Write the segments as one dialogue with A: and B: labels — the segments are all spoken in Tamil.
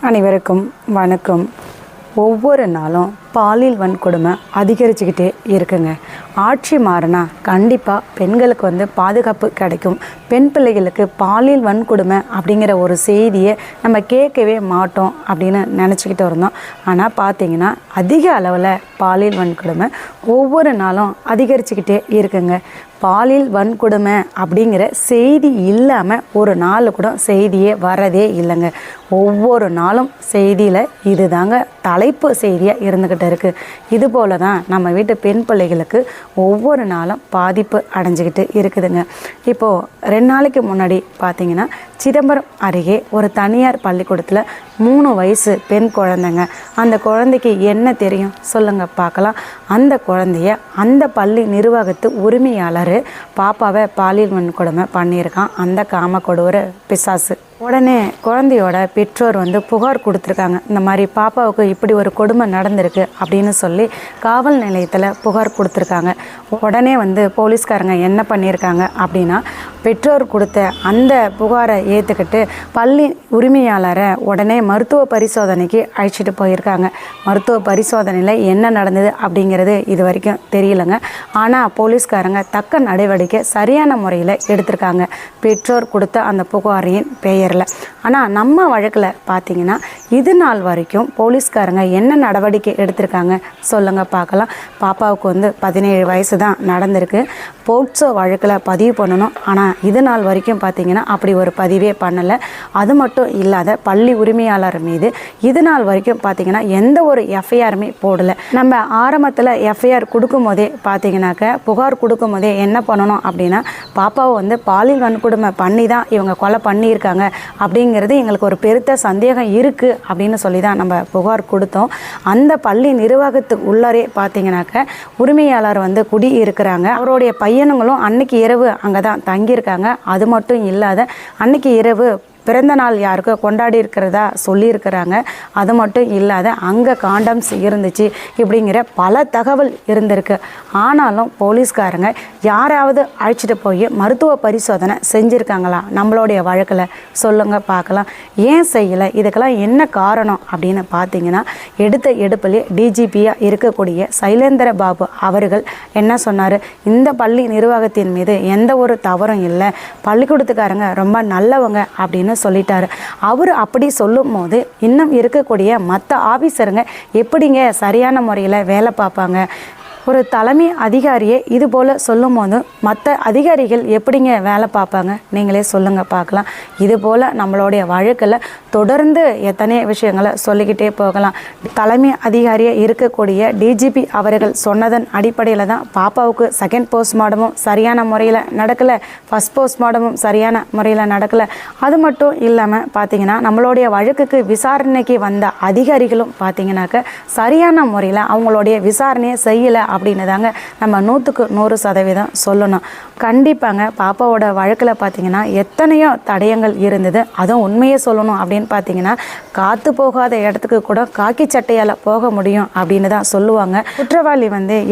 A: அனைவருக்கும் வணக்கம். ஒவ்வொரு நாளும் பாலியல் வன்கொடுமை அதிகரிச்சுக்கிட்டே இருக்குங்க. ஆட்சி மாறினா கண்டிப்பாக பெண்களுக்கு பாதுகாப்பு கிடைக்கும். பெண் பிள்ளைகளுக்கு பாலியல் வன்கொடுமை அப்படிங்கிற ஒரு செய்தியை நம்ம கேட்கவே மாட்டோம் அப்படின்னு நினச்சிக்கிட்டு இருந்தோம். ஆனால் பார்த்திங்கன்னா அதிக அளவில் பாலியல் வன்கொடுமை ஒவ்வொரு நாளும் அதிகரிச்சுக்கிட்டே இருக்குங்க. பாலியல் வன்கொடுமை அப்படிங்கிற செய்தி இல்லாமல் ஒரு நாள் கூட செய்தியே வரதே இல்லைங்க. ஒவ்வொரு நாளும் செய்தியில் இது தாங்க தலைப்பு செய்தியாக இருந்துக்கிட்டு இருக்குது. இது போல தான் நம்ம வீட்டு பெண் பிள்ளைகளுக்கு ஒவ்வொரு நாளும் பாதிப்பு அடைஞ்சிக்கிட்டு இருக்குதுங்க. இப்போது 2 நாளைக்கு முன்னாடி பார்த்திங்கன்னா சிதம்பரம் அருகே ஒரு தனியார் பள்ளிக்கூடத்தில் 3 வயசு பெண் குழந்தைங்க. அந்த குழந்தைக்கு என்ன தெரியும் சொல்லுங்கள் பார்க்கலாம். அந்த குழந்தைய அந்த பள்ளி நிர்வாகத்து உரிமையாளர் பாப்பாவை பாலியல் வன்கொடுமை பண்ணியிருக்கான் அந்த காமக்கொடூர பிசாசு. உடனே குழந்தையோட பெற்றோர் புகார் கொடுத்துருக்காங்க. இந்த மாதிரி பாப்பாவுக்கு இப்படி ஒரு கொடுமை நடந்திருக்கு அப்படின்னு சொல்லி காவல் நிலையத்தில் புகார் கொடுத்துருக்காங்க. உடனே போலீஸ்காரங்க என்ன பண்ணியிருக்காங்க அப்படின்னா பெற்றோர் கொடுத்த அந்த புகாரை ஏற்றுக்கிட்டு பள்ளி உரிமையாளரை உடனே மருத்துவ பரிசோதனைக்கு அழைச்சிட்டு போயிருக்காங்க. மருத்துவ பரிசோதனையில் என்ன நடந்தது அப்படிங்கிறது இது வரைக்கும் தெரியலைங்க. ஆனால் போலீஸ்காரங்க தக்க நடவடிக்கை சரியான முறையில் எடுத்திருக்காங்க பெற்றோர் கொடுத்த அந்த புகாரின் பெயரில். ஆனால் நம்ம வழக்கில் பார்த்திங்கன்னா இது நாள் வரைக்கும் போலீஸ்காரங்க என்ன நடவடிக்கை எடுத்திருக்காங்க சொல்லுங்கள் பார்க்கலாம். பாப்பாவுக்கு 17 வயசு தான் நடந்திருக்கு. போக்சோ வழக்கில் பதிவு பண்ணணும். ஆனால் இது நாள் வரைக்கும் பார்த்திங்கன்னா அப்படி ஒரு பதிவே பண்ணலை. அது மட்டும் இல்லாத பள்ளி உரிமையாளர் மீது இது நாள் வரைக்கும் பார்த்திங்கன்னா எந்த ஒரு எஃப்ஐஆருமே போடலை. நம்ம ஆரம்பத்தில் எஃப்ஐஆர் கொடுக்கும் போதே பார்த்திங்கனாக்க புகார் கொடுக்கும் போதே என்ன பண்ணணும் அப்படின்னா பாப்பாவை பாலியல் வன்கொடுமை பண்ணி தான் இவங்க கொலை பண்ணியிருக்காங்க அப்படிங்கிறது எங்களுக்கு ஒரு பெருத்த சந்தேகம் இருக்குது அப்படின்னு சொல்லி தான் நம்ம புகார் கொடுத்தோம். அந்த பள்ளி நிர்வாகத்துக்கு உள்ளரே பார்த்திங்கனாக்க உரிமையாளர் குடி இருக்கிறாங்க. அவருடைய பையனுங்களும் அன்னைக்கு இரவு அங்கே தான் தங்கியிருக்காங்க. அது மட்டும் இல்லாத அன்னைக்கு இரவு பிறந்த நாள் யாருக்கோ கொண்டாடி இருக்கிறதா சொல்லியிருக்கிறாங்க. அது மட்டும் இல்லாத அங்கே காண்டம்ஸ் இருந்துச்சு இப்படிங்கிற பல தகவல் இருந்திருக்கு. ஆனாலும் போலீஸ்காரங்க யாராவது அழைச்சிட்டு போய் மருத்துவ பரிசோதனை செஞ்சுருக்காங்களா நம்மளுடைய வழக்கில் சொல்லுங்கள் பார்க்கலாம். ஏன் செய்யலை? இதுக்கெல்லாம் என்ன காரணம் அப்படின்னு பார்த்தீங்கன்னா எடுத்த எடுப்பிலே டிஜிபியாக இருக்கக்கூடிய சைலேந்திர பாபு அவர்கள் என்ன சொன்னார், இந்த பள்ளி நிர்வாகத்தின் மீது எந்த ஒரு தவறும் இல்லை, பள்ளிக்கூடத்துக்காரங்க ரொம்ப நல்லவங்க அப்படின்னு சொல்லிட்டாரு. அவர் அப்படி சொல்லும் போது இன்னும் இருக்கக்கூடிய மற்ற ஆஃபீஸருங்க எப்படிங்க சரியான முறையில் வேலை பார்ப்பாங்க? ஒரு தலைமை அதிகாரியை இது போல் சொல்லும் போது மற்ற அதிகாரிகள் எப்படிங்க வேலை பார்ப்பாங்க? நீங்களே சொல்லுங்கள் பார்க்கலாம். இது போல் நம்மளுடைய வழக்கில் தொடர்ந்து எத்தனையோ விஷயங்களை சொல்லிக்கிட்டே போகலாம். தலைமை அதிகாரியாக இருக்கக்கூடிய டிஜிபி அவர்கள் சொன்னதன் அடிப்படையில் தான் பாப்பாவுக்கு செகண்ட் போஸ்ட்மார்ட்டமும் சரியான முறையில் நடக்கலை, ஃபஸ்ட் போஸ்ட்மார்ட்டமும் சரியான முறையில் நடக்கலை. அது மட்டும் இல்லாமல் பார்த்திங்கன்னா நம்மளுடைய வழக்குக்கு விசாரணைக்கு வந்த அதிகாரிகளும் பார்த்திங்கனாக்க சரியான முறையில் அவங்களுடைய விசாரணையை செய்யலை அப்படின்னு தாங்க நம்ம 100க்கு 100% சொல்லணும். கண்டிப்பாங்க பாப்பாவோட வழக்கில் பார்த்திங்கன்னா எத்தனையோ தடயங்கள் இருந்தது. அதுவும் உண்மையை சொல்லணும் அப்படின்னு பார்த்திங்கன்னா காற்று போகாத இடத்துக்கு கூட காக்கி சட்டையால் போக முடியும் அப்படின்னு தான் சொல்லுவாங்க. குற்றவாளி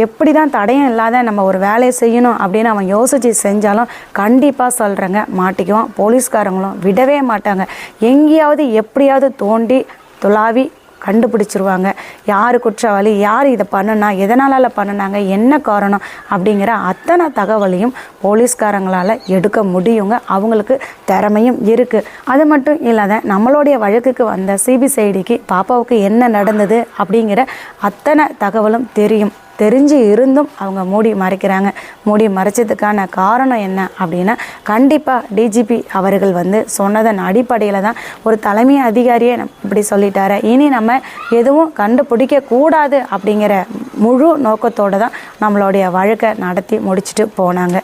A: எப்படி தான் தடயம் இல்லாத நம்ம ஒரு வேலையை செய்யணும் அப்படின்னு அவன் யோசித்து செஞ்சாலும் கண்டிப்பாக சொல்கிறேங்க மாட்டிக்குவான். போலீஸ்காரங்களும் விடவே மாட்டாங்க. எங்கேயாவது எப்படியாவது தோண்டி துளாவி கண்டுபிடிச்சிருவாங்க. யார் குற்றவாளி, யார் இதை பண்ணுனா, எதனால் பண்ணுனாங்க, என்ன காரணம் அப்படிங்கிற அத்தனை தகவலையும் போலீஸ்காரங்களால் எடுக்க முடியுங்க. அவங்களுக்கு திறமையும் இருக்குது. அது மட்டும் இல்லாத நம்மளுடைய வழக்குக்கு வந்த சிபிசிஐடிக்கு பாப்பாவுக்கு என்ன நடந்தது அப்படிங்கிற அத்தனை தகவலும் தெரியும். தெரிஞ்சு இருந்தும் அவங்க மூடி மறைக்கிறாங்க. மூடி மறைச்சதுக்கான காரணம் என்ன அப்படின்னா கண்டிப்பாக டிஜிபி அவர்கள் சொன்னதன் அடிப்படையில் தான் ஒரு தலைமை அதிகாரியே இப்படி சொல்லிட்டாரு, இனி நம்ம எதுவும் கண்டுபிடிக்க கூடாது அப்படிங்கிற முழு நோக்கத்தோடு தான் நம்மளுடைய வழக்கை நடத்தி முடிச்சுட்டு போனாங்க.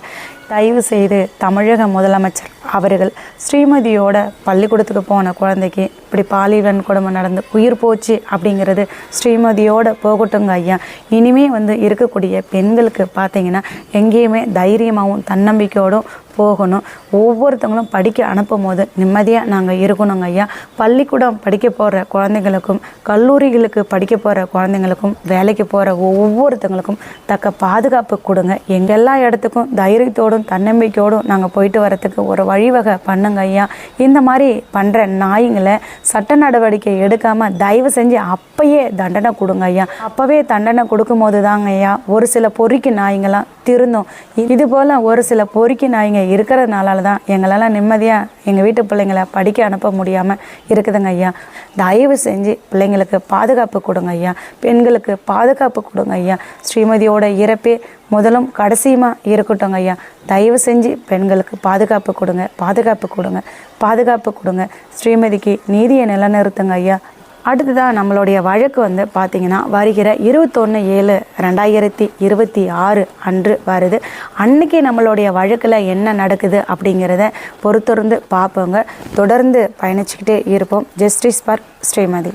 A: தயவு செய்து தமிழக முதலமைச்சர் அவர்கள் ஸ்ரீமதியோட பள்ளிக்கூடத்துக்கு போன குழந்தைக்கு இப்படி பாலியல் வன்கொடுமை நடந்து உயிர் போச்சு அப்படிங்கிறது ஸ்ரீமதியோட போகட்டுங்க ஐயா. இனிமே இருக்கக்கூடிய பெண்களுக்கு பார்த்திங்கன்னா எங்கேயுமே தைரியமாகவும் தன்னம்பிக்கையோடும் போகணும். ஒவ்வொருத்தவங்களும் படிக்க அனுப்பும் போது நிம்மதியாக நாங்கள் இருக்கணுங்க ஐயா. பள்ளிக்கூடம் படிக்க போகிற குழந்தைங்களுக்கும் கல்லூரிகளுக்கு படிக்க போகிற குழந்தைங்களுக்கும் வேலைக்கு போகிற ஒவ்வொருத்தவங்களுக்கும் தக்க பாதுகாப்பு கொடுங்க. எல்லா இடத்துக்கும் தைரியத்தோடும் தன்னம்பிக்கையோடும் நாங்கள் போயிட்டு வரத்துக்கு ஒரு வழிவகை பண்ணுங்க ஐயா. இந்த மாதிரி பண்ணுற நாய்ங்களை சட்ட நடவடிக்கை எடுக்காமல் தயவு செஞ்சு அப்பயே தண்டனை கொடுங்க ஐயா. அப்போவே தண்டனை கொடுக்கும்போது தாங்க ஐயா ஒரு சில பொறுக்கி நாய்ங்களாம் திருந்தோம். இது போல் ஒரு சில பொறுக்கி நாய்ங்க இருக்கிறதுனால தான் எங்களால் நிம்மதியாக எங்கள் வீட்டு பிள்ளைங்களை படிக்க அனுப்ப முடியாமல் இருக்குதுங்க ஐயா. தயவு செஞ்சு பிள்ளைங்களுக்கு பாதுகாப்பு கொடுங்க ஐயா. பெண்களுக்கு பாதுகாப்பு கொடுங்க ஐயா. ஸ்ரீமதியோட இறப்பே முதலும் கடைசியுமா இருக்கட்டும் ஐயா. தயவு செஞ்சு பெண்களுக்கு பாதுகாப்பு கொடுங்க, பாதுகாப்பு கொடுங்க, பாதுகாப்பு கொடுங்க. ஸ்ரீமதிக்கு நீதியை நிலைநிறுத்துங்க ஐயா. அடுத்ததாக நம்மளுடைய வழக்கு வந்து பார்த்திங்கன்னா வருகிற 21/7/2026 அன்று வருது. அன்றைக்கி நம்மளுடைய வழக்கில் என்ன நடக்குது அப்படிங்கிறத பொறுத்திருந்து பார்ப்போங்க. தொடர்ந்து பயணிச்சுக்கிட்டே இருப்போம். Justice for Srimathi.